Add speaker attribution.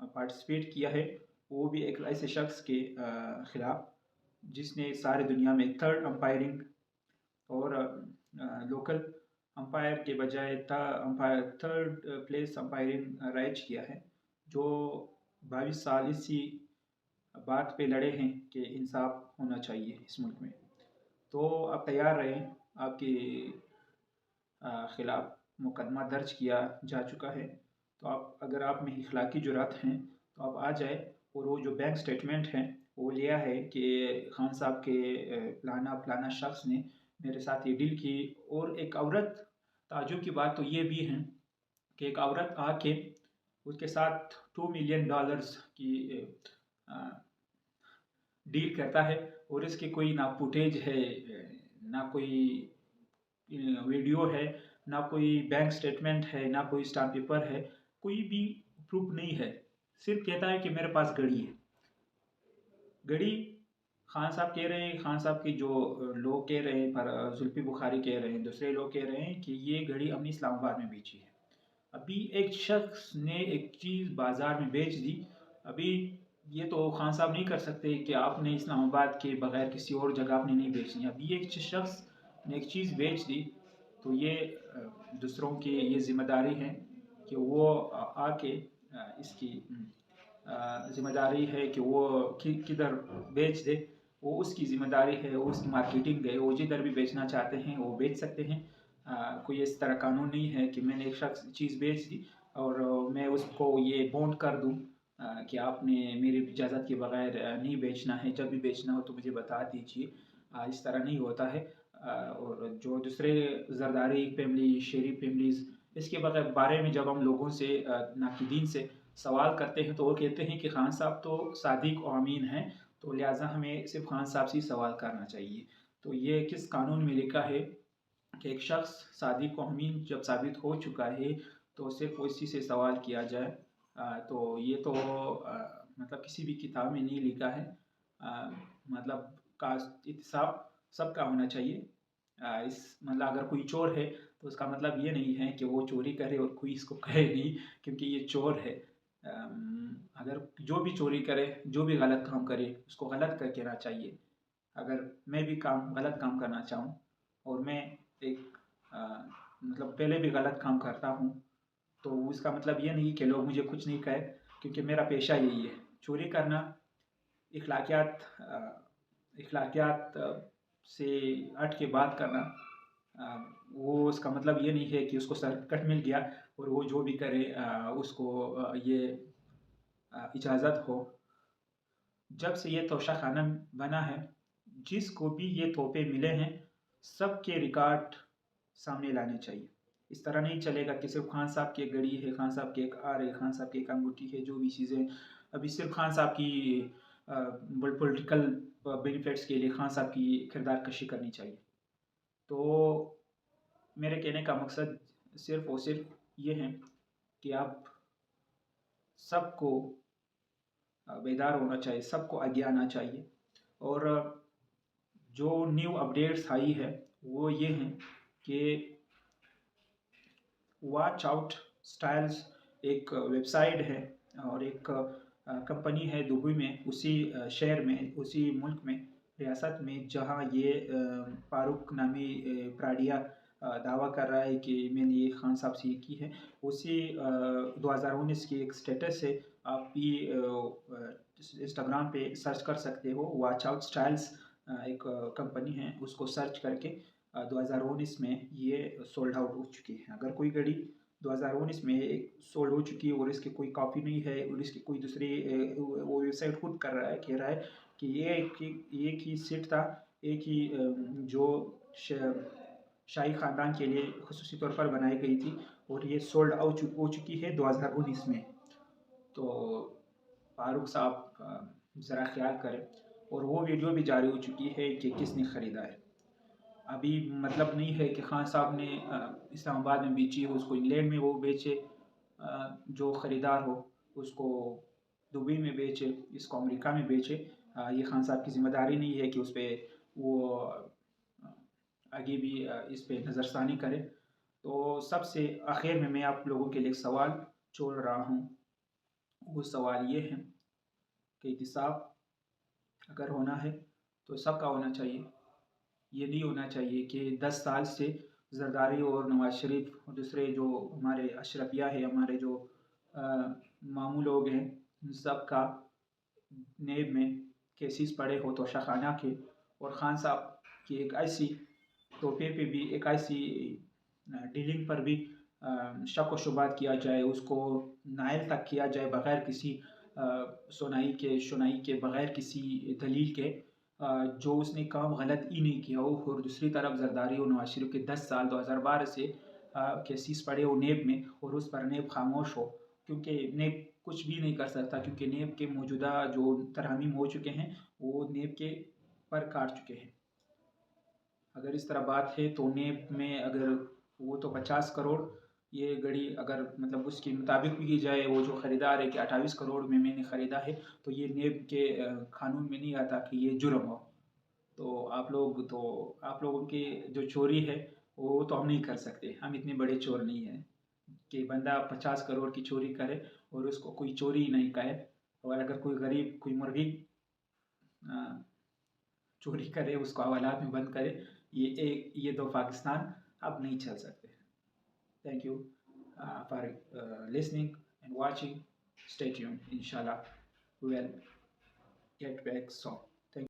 Speaker 1: Participate کیا ہے، وہ بھی ایک ایسے شخص کے خلاف جس نے سارے دنیا میں تھرڈ امپائرنگ اور لوکل امپائر کے بجائے تھرڈ پلیس امپائرنگ رائج کیا ہے، جو 22 سال اسی بات پہ لڑے ہیں کہ انصاف ہونا چاہیے اس ملک میں۔ تو آپ تیار رہیں، آپ کے خلاف مقدمہ درج کیا جا چکا ہے، تو اگر آپ میں اخلاقی جرات ہیں تو آپ آ جائے، اور وہ جو بینک سٹیٹمنٹ ہیں وہ لیا ہے کہ خان صاحب کے فلانا شخص نے میرے ساتھ یہ ڈیل کی۔ اور ایک عورت، تعجب کی بات تو یہ بھی ہے کہ ایک عورت آ کے اس کے ساتھ $2 ملین کی ڈیل کرتا ہے، اور اس کی کوئی نہ فوٹیج ہے، نہ کوئی ویڈیو ہے، نہ کوئی بینک سٹیٹمنٹ ہے، نہ کوئی اسٹامپ پیپر ہے، کوئی بھی پروف نہیں ہے، صرف کہتا ہے کہ میرے پاس گھڑی ہے۔ گھڑی خان صاحب کہہ رہے ہیں، خان صاحب کے جو لوگ کہہ رہے ہیں، زلفی بخاری کہہ رہے ہیں، دوسرے لوگ کہہ رہے ہیں کہ یہ گھڑی ہم نے اسلام آباد میں بیچی ہے۔ ابھی ایک شخص نے ایک چیز بازار میں بیچ دی، ابھی یہ تو خان صاحب نہیں کر سکتے کہ آپ نے اسلام آباد کے بغیر کسی اور جگہ آپ نے نہیں بیچنی۔ ابھی ایک شخص نے ایک چیز بیچ دی تو یہ دوسروں کی یہ ذمہ داری ہے کہ وہ آ کے اس کی ذمہ داری ہے کہ وہ کدھر بیچ دے، وہ اس کی ذمہ داری ہے، وہ اس کی مارکیٹنگ ہے، وہ جدھر بھی بیچنا چاہتے ہیں وہ بیچ سکتے ہیں۔ کوئی اس طرح قانون نہیں ہے کہ میں نے ایک شخص چیز بیچ دی اور میں اس کو یہ بونڈ کر دوں کہ آپ نے میری اجازت کے بغیر نہیں بیچنا ہے، جب بھی بیچنا ہو تو مجھے بتا دیجیے۔ اس طرح نہیں ہوتا ہے۔ اور جو دوسرے زرداری فیملی، شیری فیملیز، اس کے بارے میں جب ہم لوگوں سے، ناقدین سے سوال کرتے ہیں تو وہ کہتے ہیں کہ خان صاحب تو صادق و امین ہیں، تو لہٰذا ہمیں صرف خان صاحب سے سوال کرنا چاہیے۔ تو یہ کس قانون میں لکھا ہے کہ ایک شخص صادق و امین جب ثابت ہو چکا ہے تو صرف اسی سے سوال کیا جائے؟ تو یہ تو مطلب کسی بھی کتاب میں نہیں لکھا ہے۔ مطلب احتساب سب کا ہونا چاہیے۔ مطلب اگر کوئی چور ہے تو اس کا مطلب یہ نہیں ہے کہ وہ چوری کرے اور کوئی اس کو کہے نہیں کیونکہ یہ چور ہے۔ اگر جو بھی چوری کرے، جو بھی غلط کام کرے، اس کو غلط کر کہنا چاہیے۔ اگر میں بھی غلط کام کرنا چاہوں اور میں ایک مطلب پہلے بھی غلط کام کرتا ہوں تو اس کا مطلب یہ نہیں کہ لوگ مجھے کچھ نہیں کہے، کیونکہ میرا پیشہ یہی ہے چوری کرنا۔ اخلاقیات سے ہٹ کے بات کرنا، وہ اس کا مطلب یہ نہیں ہے کہ اس کو سرٹیفکیٹ مل گیا اور وہ جو بھی کرے اس کو یہ اجازت ہو۔ جب سے یہ توشہ خانہ بنا ہے، جس کو بھی یہ تحفے ملے ہیں سب کے ریکارڈ سامنے لانے چاہیے۔ اس طرح نہیں چلے گا کہ صرف خان صاحب کی گھڑی ہے، خان صاحب کے ایک ہار ہے، خان صاحب کی ایک انگوٹھی ہے، جو بھی چیزیں ابھی صرف خان صاحب کی پولیٹیکل بینیفٹس کے لیے خان صاحب کی کردار کشی کرنی چاہیے۔ تو میرے کہنے کا مقصد صرف اور صرف یہ ہے کہ آپ سب کو بیدار ہونا چاہیے، سب کو آگے آنا چاہیے۔ اور جو نیو اپڈیٹس آئی ہے وہ یہ ہیں کہ واچ آؤٹ سٹائلز ایک ویب سائٹ ہے اور ایک کمپنی ہے دبئی میں، اسی شہر میں، اسی ملک میں، ریاست میں، جہاں یہ فاروق نامی پراڈیا دعویٰ کر رہا ہے کہ میں نے یہ خان صاحب سے کی ہے۔ اسی 2019 کی ایک سٹیٹس ہے، آپ بھی انسٹاگرام پہ سرچ کر سکتے ہو، واچ آؤٹ سٹائلز ایک کمپنی ہے، اس کو سرچ کر کے 2019 میں یہ سولڈ آؤٹ ہو چکی ہے۔ اگر کوئی گھڑی 2019 میں سولڈ ہو چکی ہے اور اس کی کوئی کاپی نہیں ہے اور اس کی کوئی دوسری وہ ویب سائٹ خود کہہ رہا ہے کہ یہ ایک ہی سیٹ تھا، ایک ہی جو شاہی خاندان کے لیے خصوصی طور پر بنائی گئی تھی اور یہ سولڈ آؤٹ ہو چکی ہے 2019 میں۔ تو فاروق صاحب ذرا خیال کریں۔ اور وہ ویڈیو بھی جاری ہو چکی ہے کہ کس نے خریدا ہے۔ ابھی مطلب نہیں ہے کہ خان صاحب نے اسلام آباد میں بیچی ہو، اس کو انگلینڈ میں وہ بیچے، جو خریدار ہو اس کو دبئی میں بیچے، اس کو امریکہ میں بیچے۔ یہ خان صاحب کی ذمہ داری نہیں ہے کہ اس پہ وہ آگے بھی اس پہ نظر ثانی کرے۔ تو سب سے آخر میں آپ لوگوں کے لیے ایک سوال چھوڑ رہا ہوں، وہ سوال یہ ہے کہ احتساب اگر ہونا ہے تو سب کا ہونا چاہیے. یہ نہیں ہونا چاہیے کہ 10 سال سے زرداری اور نواز شریف اور دوسرے جو ہمارے اشرفیہ ہے، ہمارے جو ماموں لوگ ہیں، ان سب کا نیب میں کیسز پڑے ہو توشہ خانہ کے، اور خان صاحب کی ایک ایسی تحفے پہ بھی، ایک ایسی ڈیلنگ پر بھی شک و شبہات کیا جائے، اس کو نائل تک کیا جائے بغیر کسی شنائی کے بغیر کسی دلیل کے، جو اس نے کام غلط ہی نہیں کیا ہو. اور دوسری طرف زرداری اور نواز شریف کے 10 سال 2012 سے کیسز پڑے ہو نیب میں، اور اس پر نیب خاموش ہو، کیونکہ نیب کچھ بھی نہیں کر سکتا، کیونکہ نیب کے موجودہ جو ترامیم ہو چکے ہیں وہ نیب کے پر کاٹ چکے ہیں. اگر اس طرح بات ہے تو نیب میں اگر وہ تو 50 کروڑ یہ گھڑی اگر مطلب اس کے مطابق بھی کی جائے، وہ جو خریدار ہے کہ 28 کروڑ میں نے خریدا ہے، تو یہ نیب کے قانون میں نہیں آتا کہ یہ جرم ہو. تو آپ لوگوں کی جو چوری ہے وہ تو ہم نہیں کر سکتے، ہم اتنے بڑے چور نہیں ہیں کہ بندہ 50 کروڑ کی چوری کرے اور اس کو کوئی چوری نہیں کہے. اور اگر کوئی غریب کوئی مرغی چوری کرے اس کو حوالات میں بند کرے، یہ دو پاکستان اب نہیں چل سکتے. Thank you for listening and watching. Stay tuned. Inshallah we will get back soon.